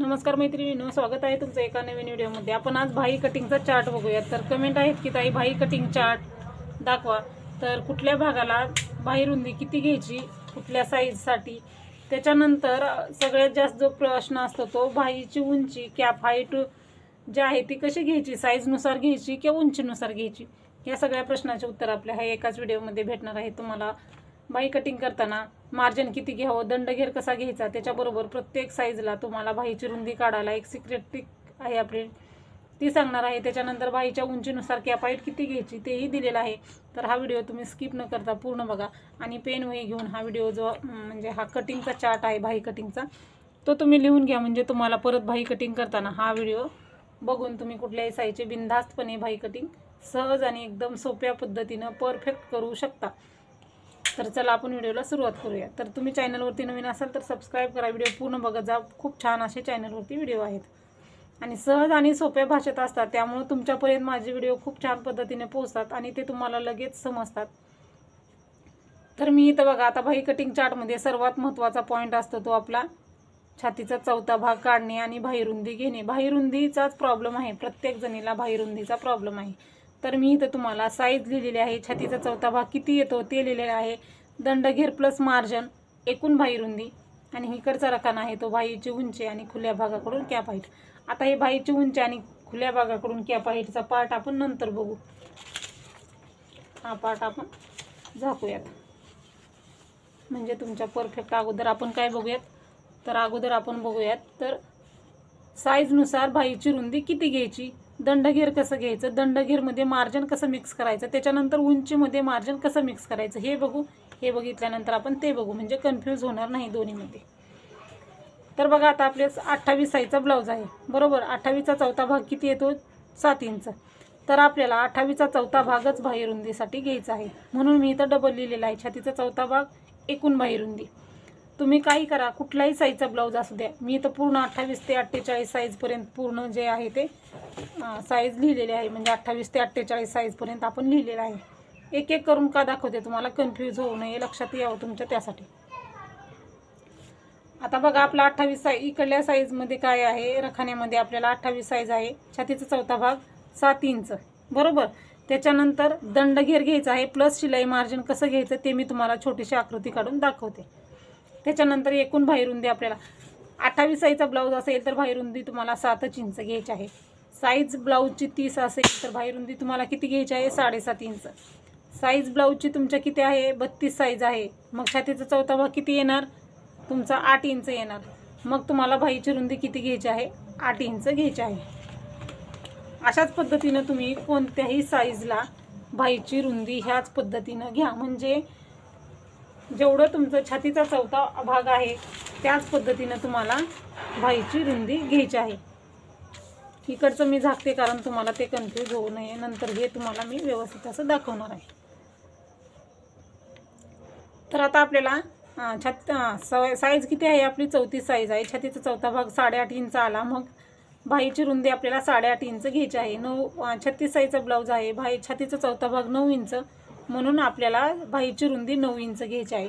नमस्कार मैत्रिणींनो, स्वागत आहे तुमचं एका नवीन व्हिडिओमध्ये। आपण आज भाई कटिंगचा चार्ट बघूया। तर कमेंट आहेत की ताई भाई कटिंग चार्ट दाखवा। तर कुठल्या भागाला भाई रुंदी किती घ्यायची, कुठल्या साईजसाठी, त्याच्यानंतर सगळ्यात जास्त जो प्रश्न असतो तो भाईची उंची, कॅप हाईट जी आहे ती कशी घ्यायची, साईजनुसार घ्यायची किंवा उंचीनुसार घ्यायची, या सगळ्या प्रश्नाचे उत्तर आपल्या ह्या एकाच व्हिडिओमध्ये भेटणार आहे तुम्हाला। भाई कटिंग करताना मार्जिन किती घ्यावं, दंडघेर कसा घ्यायचा, त्याच्याबरोबर प्रत्येक साईजला तुम्हाला भाईची रुंदी काढायला एक सिक्रेट ट्रिक आहे आपली, ती सांगणार आहे। त्याच्यानंतर भाईच्या उंचीनुसार कॅप हाईट किती घ्यायची तेही दिलेलं आहे। तर हा व्हिडिओ तुम्ही स्किप न करता पूर्ण बघा आणि पेन वही घेऊन हा व्हिडिओ जो म्हणजे हा कटिंगचा चार्ट आहे भाई कटिंगचा तो तुम्ही लिहून घ्या, म्हणजे तुम्हाला परत भाई कटिंग करताना हा व्हिडिओ बघून तुम्ही कुठल्याही साईजचे बिनधास्तपणे भाई कटिंग सहज आणि एकदम सोप्या पद्धतीने परफेक्ट करू शकता। तर चला आपण व्हिडिओला सुरुवात करूया। तर तुम्ही चॅनलवरती नवीन असाल तर सबस्क्राइब करा, व्हिडिओ पूर्ण बघत जा, खूप छान असे चॅनलवरती व्हिडिओ आहेत आणि सहज आणि सोप्या भाषेत असतात, त्यामुळे तुमच्यापर्यंत माझे व्हिडिओ खूप छान पद्धतीने पोहोचतात आणि ते तुम्हाला लगेच समजतात। तर मी इथं बघा, आता भाई कटिंग चार्टमध्ये सर्वात महत्त्वाचा पॉईंट असतो तो आपला छातीचा चौथा भाग काढणे आणि भाई रुंदी घेणे। भाई रुंदीचाच प्रॉब्लेम आहे, प्रत्येक जणीला भाई रुंदीचा प्रॉब्लेम आहे। तर मी इथं तुम्हाला साईज लिहिलेली आहे, छातीचा चौथा भाग किती येतो ते लिहिलेलं आहे, दंडघेर प्लस मार्जिन, एकूण भाई रुंदी आणि इकडचा रकाना आहे तो भाईची उंची आणि खुल्या भागाकडून कॅप हाईट। आता हे भाईची उंची आणि खुल्या भागाकडून कॅप हाईटचा पार्ट आपण नंतर बघू, हा पार्ट आपण झाकूयात, म्हणजे तुमच्या परफेक्ट। अगोदर आपण काय बघूयात, तर अगोदर आपण बघूयात तर साईजनुसार भाईची रुंदी किती घ्यायची, दंडघेर कसं घ्यायचं, दंडघेरमध्ये मार्जिन कसं मिक्स करायचं, त्याच्यानंतर उंचीमध्ये मार्जिन कसं मिक्स करायचं हे बघू। हे बघितल्यानंतर आपण ते बघू, म्हणजे कन्फ्यूज होणार नाही दोन्हीमध्ये। तर बघा, आता आपल्या 28 साईजचा ब्लाऊज आहे बरोबर। 28चा चौथा भाग किती येतो, 7 इंच। तर आपल्याला 28चा चौथा भागच भाई रुंदीसाठी घ्यायचा आहे, म्हणून मी इथं डबल लिहिलेला आहे, छातीचा चौथा भाग एकूण भाई रुंदी। तुम्ही काही करा, कुठलाही साईजचा ब्लाऊज असू द्या, मी इथं पूर्ण 28 ते 48 साईजपर्यंत पूर्ण जे आहे ते साईज लिहिलेले आहे, म्हणजे 28 ते 48 साईजपर्यंत आपण लिहिलेलं आहे। एक एक करून का दाखवते तुम्हाला, कन्फ्यूज होऊ नये, लक्षात यावं तुमच्या, त्यासाठी। आता बघा, आपला 28 साईज इकडल्या साईजमध्ये काय आहे, रखान्यामध्ये आपल्याला 28 साईज आहे, छातीचा चौथा भाग 7 इंच बरोबर। त्याच्यानंतर दंडघेर घ्यायचा आहे प्लस शिलाई मार्जिन कसं घ्यायचं ते मी तुम्हाला छोटीशी आकृती काढून दाखवते। त्याच्यानंतर एकूण भाई रुंदी आपल्याला 28 साईजचा ब्लाऊज असेल तर भाई रुंदी तुम्हाला 7 इंच घ्यायची आहे। साईज ब्लाऊजची 30 असेल तर भाई रुंदी तुम्हाला किती घ्यायची आहे, 7.5 इंच। साईज ब्लाऊजची तुमच्या किती आहे, 32 साईज आहे, मग छातीचा चौथा भाग किती येणार तुमचा, 8 इंच येणार। मग तुम्हाला भाईची रुंदी किती घ्यायची आहे, 8 इंच घ्यायची आहे। अशाच पद्धतीनं तुम्ही कोणत्याही साईजला भाईची रुंदी ह्याच पद्धतीनं घ्या, म्हणजे जेवढं तुमचं छातीचा चौथा भाग आहे त्याच पद्धतीनं तुम्हाला भाईची रुंदी घ्यायची आहे। इकडचं मी झाकते कारण तुम्हाला ते कन्फ्यूज होऊ नये, नंतर हे तुम्हाला मी व्यवस्थित असं दाखवणार आहे। तर आता आपल्याला साईज किती आहे आपली, 34 साईज आहे, छातीचा चौथा भाग 8.5 इंच आला, मग भाईची रुंदी आपल्याला 8.5 इंच घ्यायची आहे। 36 साईजचा ब्लाऊज आहे, भाई छातीचा चौथा भाग 9 इंच, म्हणून आपल्याला भाईची रुंदी 9 इंच घ्यायची आहे।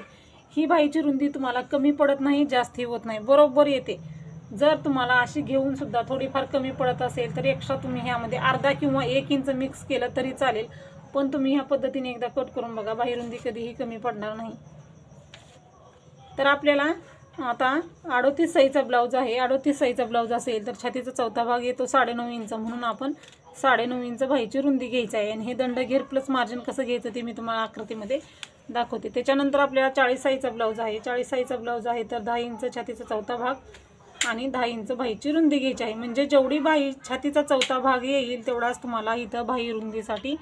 ही भाईची रुंदी तुम्हाला कमी पडत नाही, जास्ती होत नाही, बरोबर येते। जर तुम्हाला अशी घेऊन सुद्धा थोडीफार कमी पडत असेल तर एक्स्ट्रा तुम्ही ह्यामध्ये अर्धा किंवा 1 इंच मिक्स केलं तरी चालेल, पण तुम्ही ह्या पद्धतीने एकदा कट करून बघा, भाई रुंदी कधीही कमी पडणार नाही। तर आपल्याला आता 38 साईजचा ब्लाऊज आहे, 38 साईजचा ब्लाऊज असेल तर छातीचा चौथा भाग येतो 9.5 इंच, म्हणून आपण 9.5 इंच भाईची रुंदी घ्यायची आहे। आणि हे दंडघेर प्लस मार्जिन कसं घ्यायचं ते मी तुम्हाला आकृतीमध्ये दाखवते। त्याच्यानंतर आपल्याला 40 साईजचा ब्लाऊज आहे, 40 साईजचा ब्लाऊज आहे तर 10 इंच छातीचा चौथा भाग आणि 10 इंच भाईची रुंदी घ्यायची आहे, म्हणजे जेवढी भाई छातीचा चौथा भाग येईल तेवढाच तुम्हाला इथं भाई रुंदीसाठी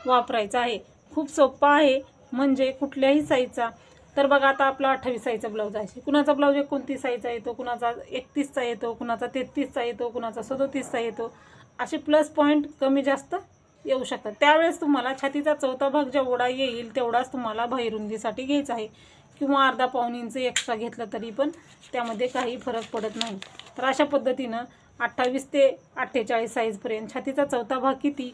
वापरायचा आहे। खूप सोपा आहे, म्हणजे कुठल्याही साईजचा। तर बघा, आता आपला 28 साईजचा ब्लाऊज आहे, कुणाचा ब्लाऊज 29 साईजचा येतो, कुणाचा 31चा येतो, कुणाचा 33चा येतो, कुणाचा 37चा येतो, असे प्लस पॉईंट कमी जास्त येऊ शकतात। त्यावेळेस तुम्हाला छातीचा चौथा भाग जेवढा येईल तेवढाच तुम्हाला भाई रुंदीसाठी घ्यायचा आहे, किंवा अर्धा पाऊण इंच एक्स्ट्रा घेतलं तरी पण त्यामध्ये काही फरक पडत नाही। तर अशा पद्धतीनं 28 ते 48 साईजपर्यंत छातीचा चौथा भाग किती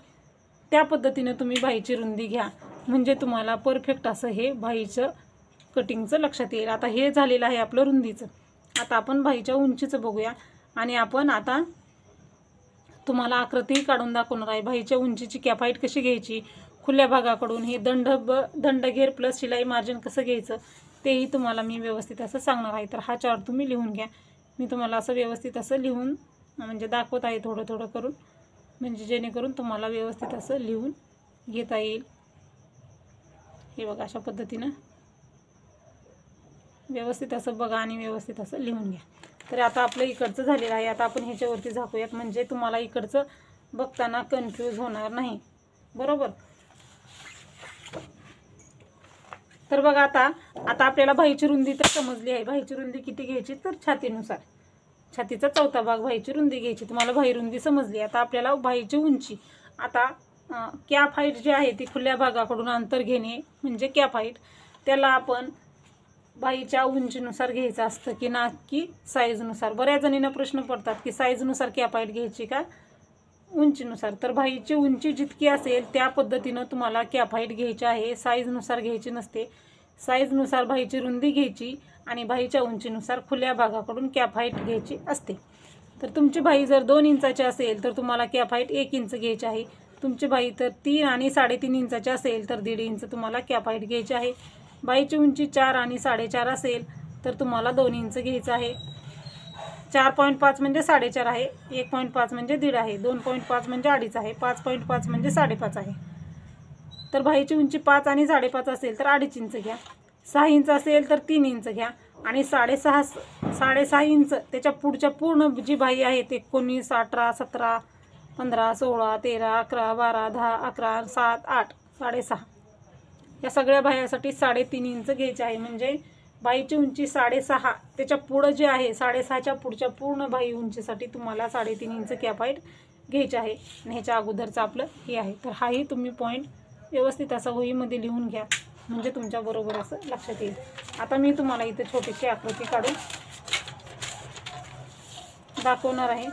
त्या पद्धतीनं तुम्ही भाईची रुंदी घ्या, म्हणजे तुम्हाला परफेक्ट असं हे भाईचं कटिंगचं लक्षात येईल। आता हे झालेलं आहे आपलं रुंदीचं। आता आपण भाईच्या उंचीचं बघूया। आणि आपण आता तुम्हाला आकृती काढून दाखवणार आहे. बाहीच्या उंचीची कॅप हाईट कशी घ्यायची, खुल्या भागाकडून हे दंडघेर प्लस शिलाई मार्जिन कसं घ्यायचं तेही तुम्हाला मी व्यवस्थित असं सांगणार आहे. तर हा चार्ट तुम्ही लिहून घ्या. मी तुम्हाला असं व्यवस्थित असं लिहून म्हणजे दाखवत आहे थोडं थोडं करून, म्हणजे जेणेकरून तुम्हाला व्यवस्थित असं लिहून घेता येईल. हे बघा अशा पद्धतीनं व्यवस्थित असं बघा आणि व्यवस्थित असं लिहून घ्या. तर आता आपलं इकडचं झालेलं आहे. आता आपण ह्याच्यावरती झाकूयात म्हणजे तुम्हाला इकडचं बघताना कन्फ्यूज होणार नाही. बरोबर. तर बघा आता आपल्याला बाहीची रुंदी तर समजली आहे. बाहीची रुंदी किती घ्यायची तर छातीनुसार, छातीचा चौथा भाग बाहीची रुंदी घ्यायची. तुम्हाला बाही रुंदी समजली. आता आपल्याला बाहीची उंची, आता कॅप हाईट जी आहे ती खुल्या भागाकडून अंतर घेणे म्हणजे कॅप हाईट, त्याला आपण बाहीच्या उंचीनुसार घ्यायचं असतं की ना की साईजनुसार. बऱ्याच जणींना प्रश्न पडतात की साईजनुसार कॅप हाईट घ्यायची का उंचीनुसार. तर बाहीची उंची जितकी असेल त्या पद्धतीनं तुम्हाला कॅप हाईट घ्यायची आहे, साईजनुसार घ्यायची नसते. साईजनुसार बाहीची रुंदी घ्यायची आणि बाहीच्या उंचीनुसार खुल्या भागाकडून कॅप हाईट घ्यायची असते. तर तुमची बाही जर 2 इंचाची असेल तर तुम्हाला कॅप हाईट 1 इंच घ्यायची आहे. तुमची बाही तर 3 आणि 3.5 इंचाची असेल तर 1.5 इंच तुम्हाला कॅप हाईट घ्यायची आहे. बाहीची उंची 4 आणि 4.5 असेल तर तुम्हाला 2 इंच घ्यायचं आहे. 4.5 म्हणजे 4.5 आहे, 1.5 म्हणजे 1.5 आहे, 2.5 म्हणजे 2.5 आहे, 5.5 म्हणजे 5.5 आहे. तर बाहीची उंची 5 आणि 5.5 असेल तर 2.5 इंच घ्या. 6 इंच असेल तर 3 इंच घ्या आणि 6.5 इंच त्याच्या पुढच्या पूर्ण जी बाही आहे ते 19, 18, 17, 15, 16, 13, 11, 12, 10, 11, 7, 8, 6.5 या सगळ्या बाह्यासाठी 3.5 इंच घ्यायचे आहे. म्हणजे बाहीची उंची 6.5, त्याच्या पुढं जे आहे 6.5च्या पुढच्या पूर्ण बाही उंचीसाठी तुम्हाला 3.5 इंच कॅप हाईट घ्यायची आहे. आणि ह्याच्या अगोदरचं आपलं हे आहे. तर हाही तुम्ही पॉईंट व्यवस्थित असा वहीमध्ये लिहून घ्या म्हणजे तुमच्या बरोबर असं लक्षात येईल. आता मी तुम्हाला इथे छोटीशी आकृती काढून दाखवणार आहे.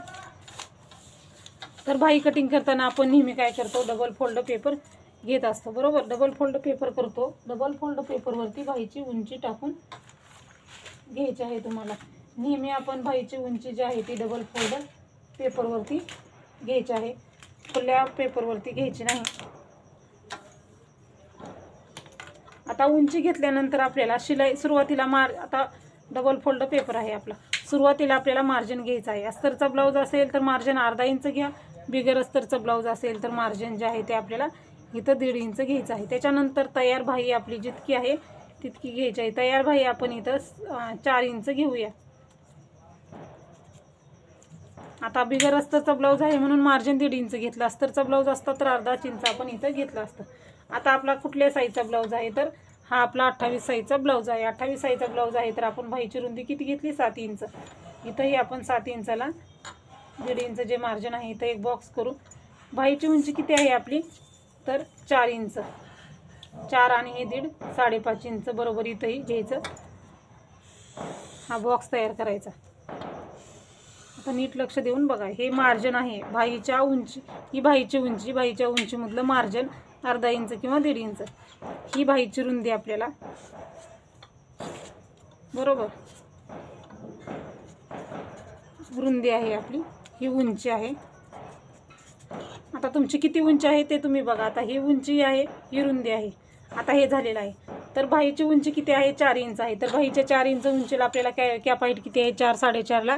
तर बाही कटिंग करताना आपण नेहमी काय करतो, डबल फोल्ड पेपर घेत असतो. बरोबर. डबल फोल्ड पेपर करतो. डबल फोल्ड पेपरवरती बाहीची उंची टाकून घ्यायची आहे. तुम्हाला नेहमी आपण बाहीची उंची जी आहे ती डबल फोल्ड पेपरवरती घ्यायची आहे, खुल्या पेपरवरती घ्यायची नाही. आता उंची घेतल्यानंतर आपल्याला शिलाई सुरुवातीला आता डबल फोल्ड पेपर आहे आपला. सुरुवातीला आपल्याला मार्जिन घ्यायचं आहे. अस्तरचा ब्लाऊज असेल तर मार्जिन अर्धा इंच घ्या. बिगर अस्तरचा ब्लाऊज असेल तर मार्जिन जे आहे ते आपल्याला इथं 1.5 इंच घ्यायचं आहे. त्याच्यानंतर तयार बाही आपली जितकी आहे तितकी घ्यायची आहे. तयार बाही आपण इथं 4 इंच घेऊया. आता बिगर अस्तरचा ब्लाऊज आहे म्हणून मार्जिन 1.5 इंच घेतलं. अस्तरचा ब्लाऊज असता तर अर्धा इंच आपण इथं घेतलं असतं. आता आपला कुठल्या साईजचा ब्लाऊज आहे तर हा आपला 28 साईजचा ब्लाऊज आहे. 28 साईजचा ब्लाऊज आहे तर आपण बाहीची रुंदी किती घेतली 7 इंच. इथंही आपण 7 इंचाला 1.5 इंच जे मार्जिन आहे इथं एक बॉक्स करू. बाहीची उंची किती आहे आपली तर 4 इंच. 4 आणि हे 1.5 5.5 इंच बरोबर इथंही घ्यायचं. हा बॉक्स तयार करायचा. आता नीट लक्ष देऊन बघा. हे मार्जिन आहे बाहीच्या उंची, ही बाहीची उंची, बाहीच्या उंचीमधलं मार्जिन अर्धा इंच किंवा 1.5 इंच. ही बाहीची रुंदी आपल्याला बरोबर रुंदी आहे आपली, ही उंची आहे. आता तुमची किती उंची आहे ते तुम्ही बघा. आता ही उंची आहे, ही रुंदी आहे. आता हे झालेलं आहे. तर बाहीची उंची किती आहे 4 इंच आहे. तर बाहीच्या 4 इंच उंचीला आपल्याला कॅप हाईट किती आहे 4 4.5ला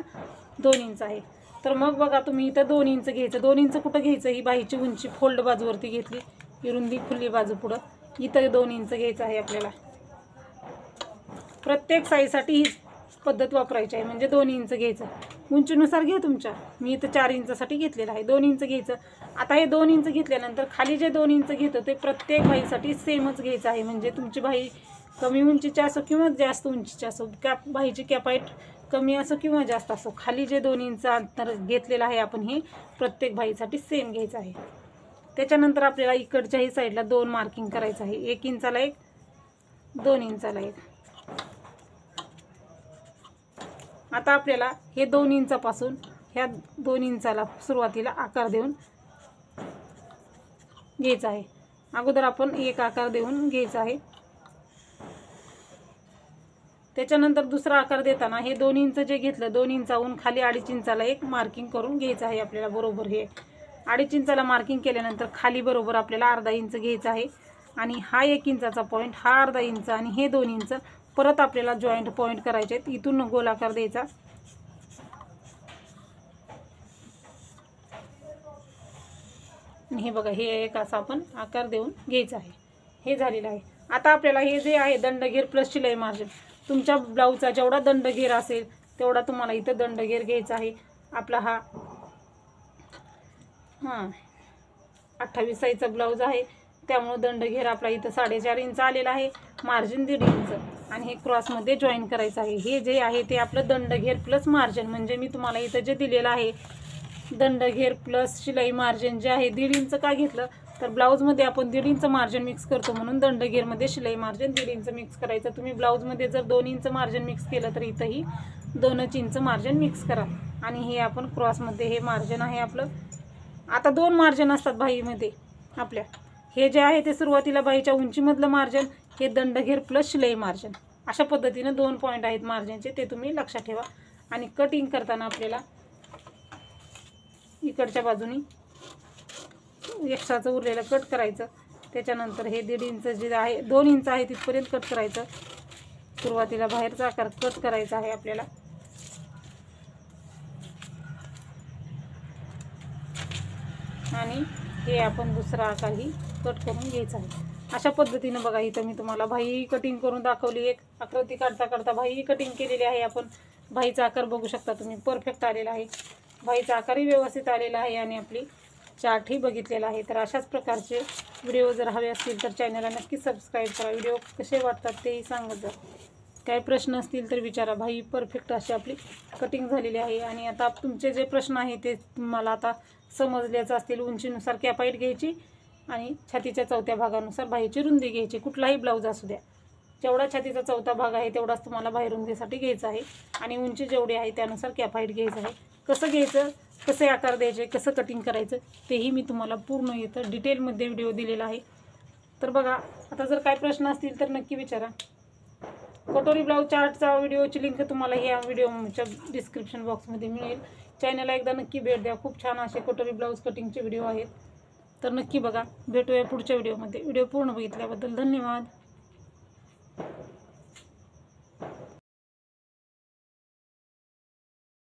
2 इंच आहे. तर मग बघा तुम्ही इथं 2 इंच घ्यायचं. 2 इंच कुठं घ्यायचं, ही बाहीची उंची फोल्ड बाजूवरती घेतली, ही रुंदी खुली बाजू पुढं, इथं 2 इंच घ्यायचं आहे आपल्याला. प्रत्येक साईजसाठी ही पद्धत वापरायची आहे. म्हणजे 2 इंच घ्यायचं. उंचीनुसार घ्या तुमच्या. मी इथं 4 इंचासाठी घेतलेलं आहे. 2 इंच घ्यायचं. आता हे 2 इंच घेतल्यानंतर खाली जे 2 इंच घेतो ते प्रत्येक बाहीसाठी सेमच घ्यायचं आहे. म्हणजे तुमची बाही कमी उंचीची असो किंवा जास्त उंचीची असो, बाहीची कॅप हाईट कमी असो किंवा जास्त असो, खाली जे 2 इंच अंतर घेतलेलं आहे आपण हे प्रत्येक बाहीसाठी सेम घ्यायचं आहे. त्याच्यानंतर आपल्याला इकडच्याही साईडला 2 मार्किंग करायचं आहे. 1 इंचाला 1, 2 इंचाला 1. आता आपल्याला हे 2 इंचापासून ह्या 2 इंचाला सुरुवातीला आकार देऊन घ्यायचा आहे. अगोदर आपण एक आकार देऊन घ्यायचा आहे. त्याच्यानंतर दुसरा आकार देताना हे 2 इंच जे घेतलं 2 इंचाहून खाली 2.5 इंचाला एक मार्किंग करून घ्यायचं आहे आपल्याला बरोबर. हे 2.5 इंचाला मार्किंग केल्यानंतर खाली बरोबर आपल्याला अर्धा इंच घ्यायचं आहे आणि हा 1 इंचाचा पॉईंट, हा अर्धा इंच आणि हे 2 इंच परत आपल्याला जॉईंट पॉईंट करायचे आहेत. इथून गोलाकार द्यायचा. हे बघा, हे एक असा आपण आकार देऊन घ्यायचा आहे. हे झालेलं आहे. आता आपल्याला हे जे आहे दंडघेर प्लस शिलाई मार्जिन, तुमच्या ब्लाऊजचा जेवढा दंडघेर असेल तेवढा तुम्हाला इथं दंडघेर घ्यायचा आहे. आपला हा 28 साईजचा ब्लाऊज आहे, त्यामुळे दंडघेर आपला इथं 4.5 इंच आलेला आहे, मार्जिन 1.5 इंच आणि हे क्रॉसमध्ये जॉईन करायचं आहे. हे जे आहे ते आपलं दंडघेर प्लस मार्जिन, म्हणजे मी तुम्हाला इथं जे दिलेलं आहे दंडघेर प्लस शिलाई मार्जिन जे आहे 1.5 इंच का घेतलं तर ब्लाऊजमध्ये आपण 1.5 इंच मार्जिन मिक्स करतो, म्हणून दंडघेरमध्ये शिलाई मार्जिन 1.5 इंच मिक्स करायचं. तुम्ही ब्लाऊजमध्ये जर 2 इंच मार्जिन मिक्स केलं तर इथंही 2 इंच मार्जिन मिक्स करा. आणि हे आपण क्रॉसमध्ये हे मार्जिन आहे आपलं. आता 2 मार्जिन असतात बाहीमध्ये आपल्या. हे जे आहे ते सुरुवातीला बाहीच्या उंचीमधलं मार्जिन, हे दंडघेर प्लस शिलाई मार्जिन, अशा पद्धतीने 2 पॉईंट आहेत मार्जिनचे, ते तुम्ही लक्षात ठेवा. आणि कटिंग करताना आपल्याला इकडच्या बाजूनी एक्स्ट्राचं उरलेलं कट करायचं. त्याच्यानंतर हे 1.5 इंच जे आहे 2 इंच आहे तिथपर्यंत कट करायचं. सुरुवातीला बाहेरचा आकार कट करायचा आहे आपल्याला. आणि हे आपण दुसरा आकारही कट करून घ्यायचा आहे. अशा पद्धतीनं बघा, इथं मी तुम्हाला बाही कटिंग करून दाखवली. एक आकृती काढता काढता बाही कटिंग केलेली आहे आपण. बाहीचा आकार बघू शकता तुम्ही, परफेक्ट आलेला आहे. बाहीचा आकारही व्यवस्थित आलेला आहे आणि आपली चार्टही बघितलेला आहे. तर अशाच प्रकारचे व्हिडिओ जर हवे असतील तर चॅनलला नक्की सबस्क्राईब करा. व्हिडिओ कसे वाटतात तेही सांगत जा. काही प्रश्न असतील तर विचारा. बाही परफेक्ट अशी आपली कटिंग झालेली आहे. आणि आता तुमचे जे प्रश्न आहे ते मला आता समजलेच असतील. उंचीनुसार कॅपाईट घ्यायची आणि छातीच्या चौथ्या भागानुसार बाहीची रुंदी घ्यायची. कुठलाही ब्लाऊज असू द्या, जेवढा छातीचा चौथा भाग आहे तेवढाच तुम्हाला बाही रुंदीसाठी घ्यायचा आहे. आणि उंची जेवढी आहे त्यानुसार कॅपाईट घ्यायचं आहे. कसं घ्यायचं, कसे आकार द्यायचे, कसं कटिंग करायचं तेही मी तुम्हाला पूर्ण इथं डिटेलमध्ये व्हिडिओ दिलेला आहे. तर बघा, आता जर काही प्रश्न असतील तर नक्की विचारा. कटोरी ब्लाऊज चार्टचा व्हिडिओची लिंक तुम्हाला ह्या व्हिडिओच्या डिस्क्रिप्शन बॉक्समध्ये मिळेल. चॅनलला एकदा नक्की भेट द्या. खूप छान असे कटोरी ब्लाऊज कटिंगचे व्हिडिओ आहेत, तर नक्की बघा. भेटूया पुढच्या व्हिडिओमध्ये. व्हिडिओ पूर्ण बघितल्याबद्दल धन्यवाद.